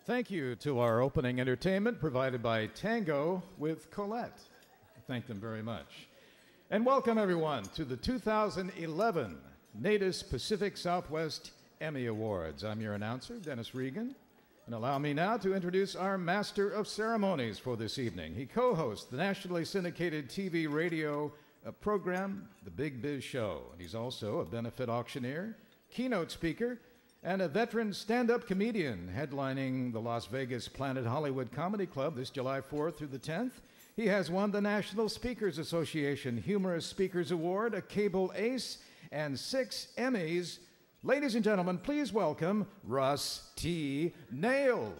Thank you to our opening entertainment provided by Tango with Colette. Thank them very much. And welcome everyone to the 2011 Natus Pacific Southwest Emmy Awards. I'm your announcer, Dennis Regan, and allow me now to introduce our Master of Ceremonies for this evening. He co-hosts the nationally syndicated TV radio program, The Big Biz Show. And he's also a benefit auctioneer, keynote speaker, and a veteran stand-up comedian headlining the Las Vegas Planet Hollywood Comedy Club this July 4th through the 10th. He has won the National Speakers Association Humorous Speakers Award, a Cable Ace, and 6 Emmys. Ladies and gentlemen, please welcome Russ T. Nails.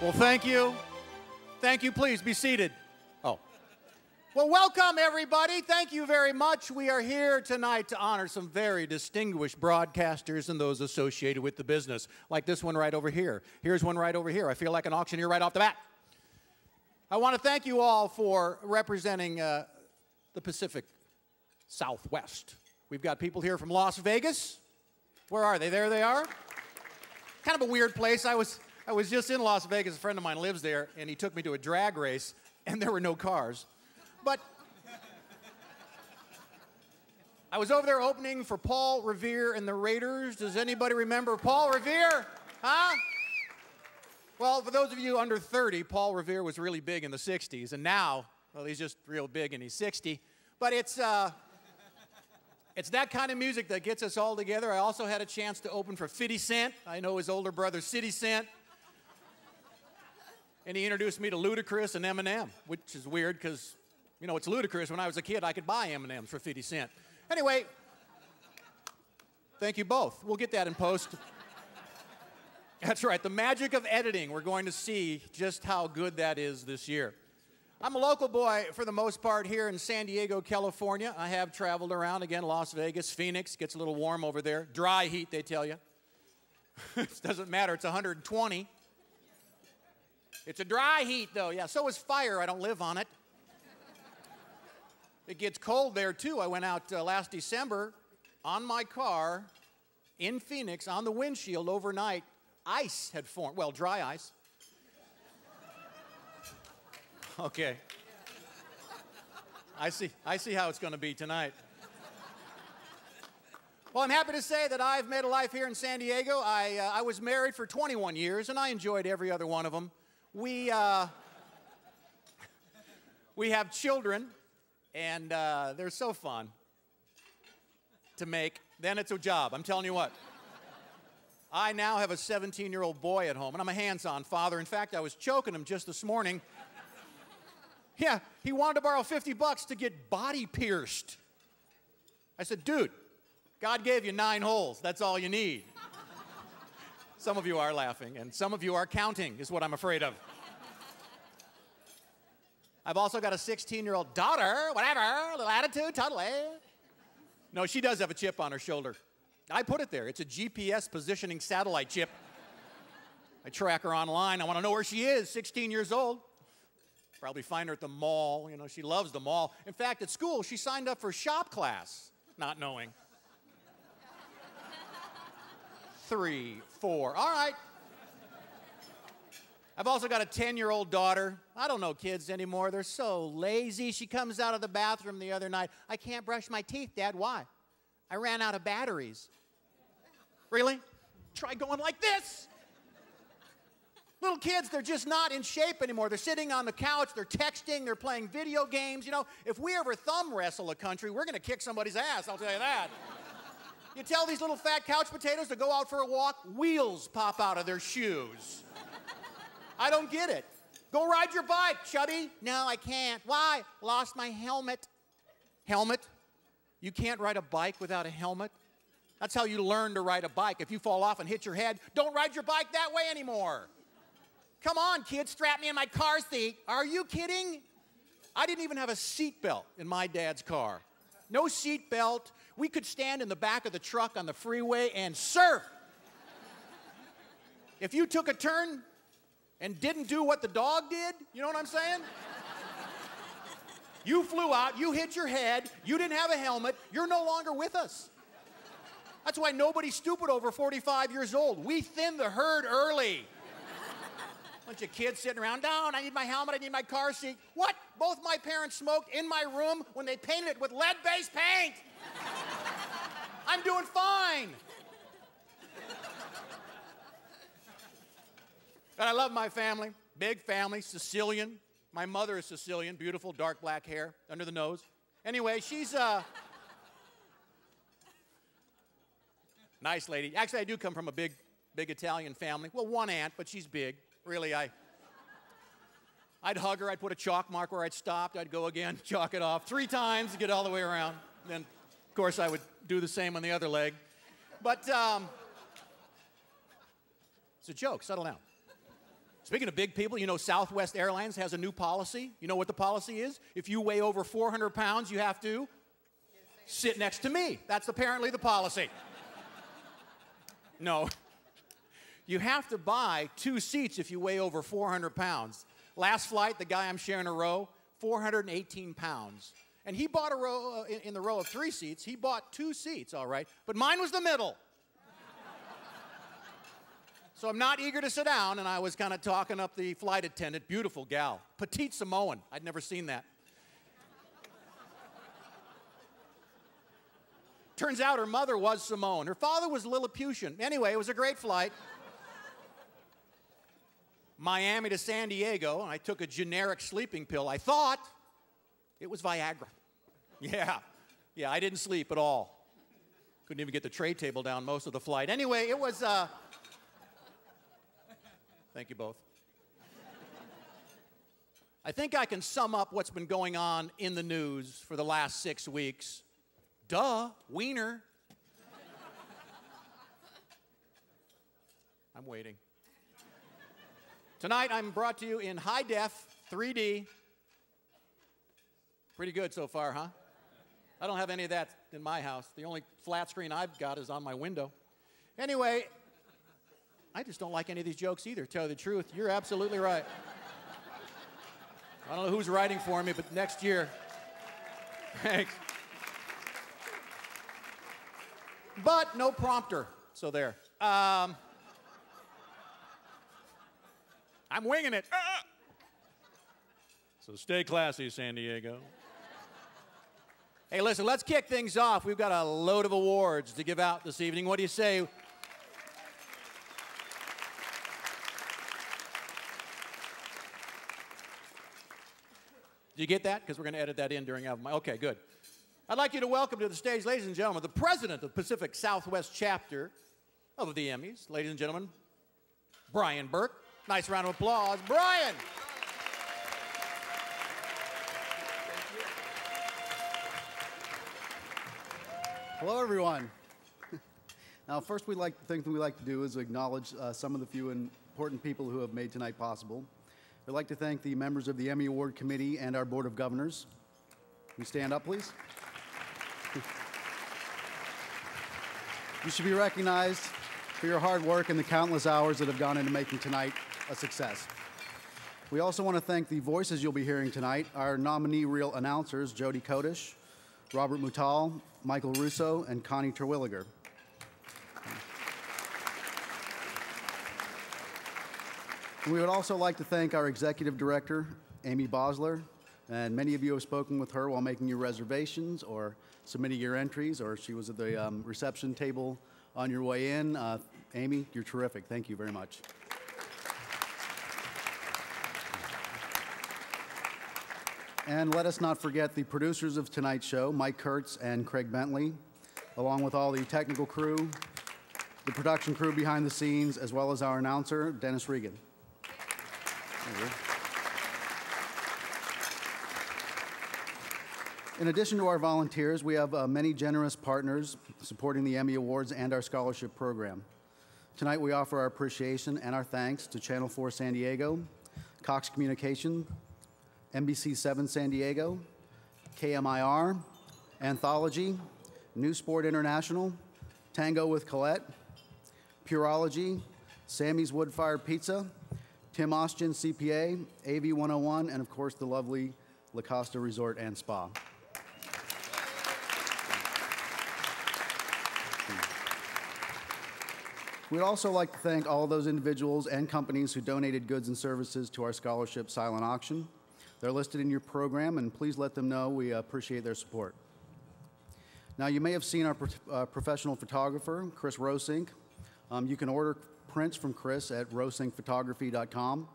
Well, thank you. Thank you. Please be seated. Oh. Well, welcome, everybody. Thank you very much. We are here tonight to honor some very distinguished broadcasters and those associated with the business, like this one right over here. Here's one right over here. I feel like an auctioneer right off the bat. I want to thank you all for representing the Pacific Southwest. We've got people here from Las Vegas. Where are they? There they are. Kind of a weird place. I was just in Las Vegas. A friend of mine lives there, and he took me to a drag race, and there were no cars. But I was over there opening for Paul Revere and the Raiders. Does anybody remember Paul Revere? Huh? Well, for those of you under 30, Paul Revere was really big in the 60s, and now, well, he's just real big and he's 60. But it's that kind of music that gets us all together. I also had a chance to open for 50 Cent. I know his older brother, City Cent. And he introduced me to Ludacris and Eminem, which is weird because, you know, it's ludicrous. When I was a kid, I could buy M&Ms for 50 cents. Anyway, thank you both. We'll get that in post. That's right, the magic of editing. We're going to see just how good that is this year. I'm a local boy for the most part here in San Diego, California. I have traveled around, again, Las Vegas, Phoenix. Gets a little warm over there. Dry heat, they tell you. It doesn't matter, it's 120. It's a dry heat, though. Yeah, so is fire. I don't live on it. It gets cold there, too. I went out last December on my car in Phoenix on the windshield overnight. Ice had formed. Well, dry ice. Okay. I see how it's going to be tonight. Well, I'm happy to say that I've made a life here in San Diego. I was married for 21 years, and I enjoyed every other one of them. We have children, and they're so fun to make. Then it's a job, I'm telling you what. I now have a 17-year-old boy at home, and I'm a hands-on father. In fact, I was choking him just this morning. Yeah, he wanted to borrow $50 to get body pierced. I said, dude, God gave you 9 holes. That's all you need. Some of you are laughing, and some of you are counting, is what I'm afraid of. I've also got a 16-year-old daughter, whatever, little attitude, totally. No, she does have a chip on her shoulder. I put it there. It's a GPS positioning satellite chip. I track her online. I want to know where she is, 16 years old. Probably find her at the mall. You know, she loves the mall. In fact, at school, she signed up for shop class, not knowing. 3, 4. All right. I've also got a 10-year-old daughter. I don't know kids anymore. They're so lazy. She comes out of the bathroom the other night. I can't brush my teeth, Dad. Why? I ran out of batteries. Really? Try going like this. Little kids, they're just not in shape anymore. They're sitting on the couch. They're texting. They're playing video games. You know, if we ever thumb wrestle a country, we're going to kick somebody's ass, I'll tell you that. You tell these little fat couch potatoes to go out for a walk, wheels pop out of their shoes. I don't get it. Go ride your bike, chubby. No, I can't. Why? Lost my helmet. Helmet? You can't ride a bike without a helmet? That's how you learn to ride a bike. If you fall off and hit your head, don't ride your bike that way anymore. Come on, kids, strap me in my car seat. Are you kidding? I didn't even have a seatbelt in my dad's car. No seatbelt. We could stand in the back of the truck on the freeway and surf. If you took a turn and didn't do what the dog did, you know what I'm saying? You flew out, you hit your head, you didn't have a helmet, you're no longer with us. That's why nobody's stupid over 45 years old. We thin the herd early. Bunch of kids sitting around, down, I need my helmet, I need my car seat. What? Both my parents smoked in my room when they painted it with lead-based paint. I'm doing fine. But I love my family, big family, Sicilian. My mother is Sicilian, beautiful, dark black hair under the nose. Anyway, she's nice lady. Actually, I do come from a big Italian family. Well, one aunt, but she's big. Really, I'd hug her, I'd put a chalk mark where I'd stopped, I'd go again, chalk it off 3 times to get all the way around. Then, of course, I would do the same on the other leg. But it's a joke, settle down. Speaking of big people, you know Southwest Airlines has a new policy. You know what the policy is? If you weigh over 400 pounds, you have to sit next to me. That's apparently the policy. No. You have to buy 2 seats if you weigh over 400 pounds. Last flight, the guy I'm sharing a row, 418 pounds. And he bought a row, in the row of 3 seats, he bought 2 seats, all right, but mine was the middle. So I'm not eager to sit down, and I was kind of talking up the flight attendant, beautiful gal, petite Samoan, I'd never seen that. Turns out her mother was Samoan. Her father was Lilliputian. Anyway, it was a great flight. Miami to San Diego, and I took a generic sleeping pill. I thought it was Viagra. Yeah, I didn't sleep at all. Couldn't even get the tray table down most of the flight. Anyway, it was, thank you both. I think I can sum up what's been going on in the news for the last 6 weeks. Duh, wiener. I'm waiting. Tonight, I'm brought to you in high def, 3D. Pretty good so far, huh? I don't have any of that in my house. The only flat screen I've got is on my window. Anyway, I just don't like any of these jokes either, to tell you the truth. You're absolutely right. I don't know who's writing for me, but next year. Thanks. But no prompter, so there. I'm winging it. So stay classy, San Diego. Hey, listen, let's kick things off. We've got a load of awards to give out this evening. What do you say? Did you get that? Because we're going to edit that in during album. Okay, good. I'd like you to welcome to the stage, ladies and gentlemen, the president of Pacific Southwest chapter of the Emmys. Ladies and gentlemen, Brian Burke. Nice round of applause. Brian! Hello, everyone. Now, first, the thing we like to do is acknowledge some of the few important people who have made tonight possible. I'd like to thank the members of the Emmy Award Committee and our Board of Governors. Can you stand up, please? You should be recognized for your hard work and the countless hours that have gone into making tonight a success. We also want to thank the voices you'll be hearing tonight, our nominee reel announcers, Jody Kodish, Robert Mutal, Michael Russo, and Connie Terwilliger. And we would also like to thank our executive director, Amy Bosler, and many of you have spoken with her while making your reservations or submitting your entries, or she was at the reception table on your way in. Amy, you're terrific. Thank you very much. And let us not forget the producers of tonight's show, Mike Kurtz and Craig Bentley, along with all the technical crew, the production crew behind the scenes, as well as our announcer, Dennis Regan. In addition to our volunteers, we have many generous partners supporting the Emmy Awards and our scholarship program. Tonight, we offer our appreciation and our thanks to Channel 4 San Diego, Cox Communication, NBC 7 San Diego, KMIR, Anthology, New Sport International, Tango with Colette, Purology, Sammy's Wood-Fired Pizza, Tim Austin CPA, AV 101, and of course the lovely La Costa Resort and Spa. We'd also like to thank all those individuals and companies who donated goods and services to our scholarship silent auction. They're listed in your program, and please let them know we appreciate their support. Now, you may have seen our professional photographer, Chris Rosink. You can order prints from Chris at rosinkphotography.com.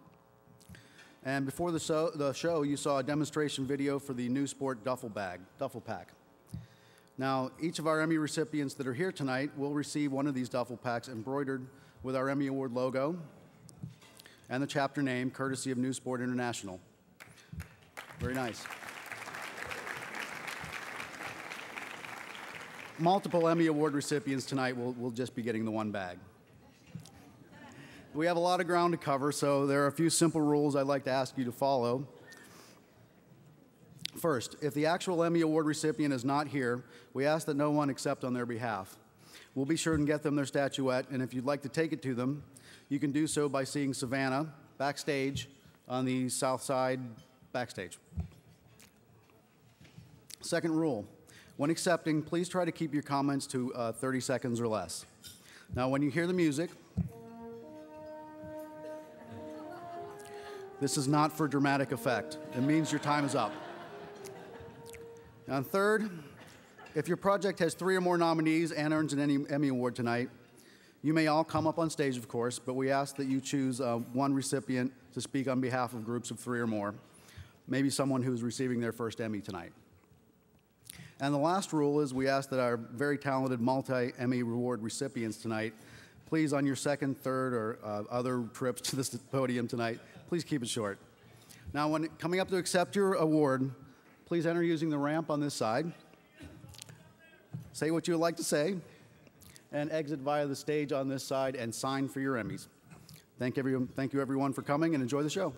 And before the show, you saw a demonstration video for the new sport duffel pack. Now, each of our Emmy recipients that are here tonight will receive one of these duffel packs embroidered with our Emmy Award logo and the chapter name, courtesy of New Sport International. Very nice. Multiple Emmy Award recipients tonight will just be getting the one bag. We have a lot of ground to cover, so there are a few simple rules I'd like to ask you to follow. First, if the actual Emmy Award recipient is not here, we ask that no one accept on their behalf. We'll be sure and get them their statuette, and if you'd like to take it to them, you can do so by seeing Savannah backstage on the south side backstage. Second rule, when accepting, please try to keep your comments to 30 seconds or less. Now, when you hear the music, this is not for dramatic effect. It means your time is up. And third, if your project has 3 or more nominees and earns an Emmy Award tonight, you may all come up on stage, of course, but we ask that you choose one recipient to speak on behalf of groups of 3 or more, maybe someone who's receiving their first Emmy tonight. And the last rule is we ask that our very talented multi-Emmy Award recipients tonight, please on your second, third, or other trips to this podium tonight, please keep it short. Now, when coming up to accept your award, please enter using the ramp on this side. Say what you would like to say, and exit via the stage on this side and sign for your Emmys. Thank you everyone for coming, and enjoy the show.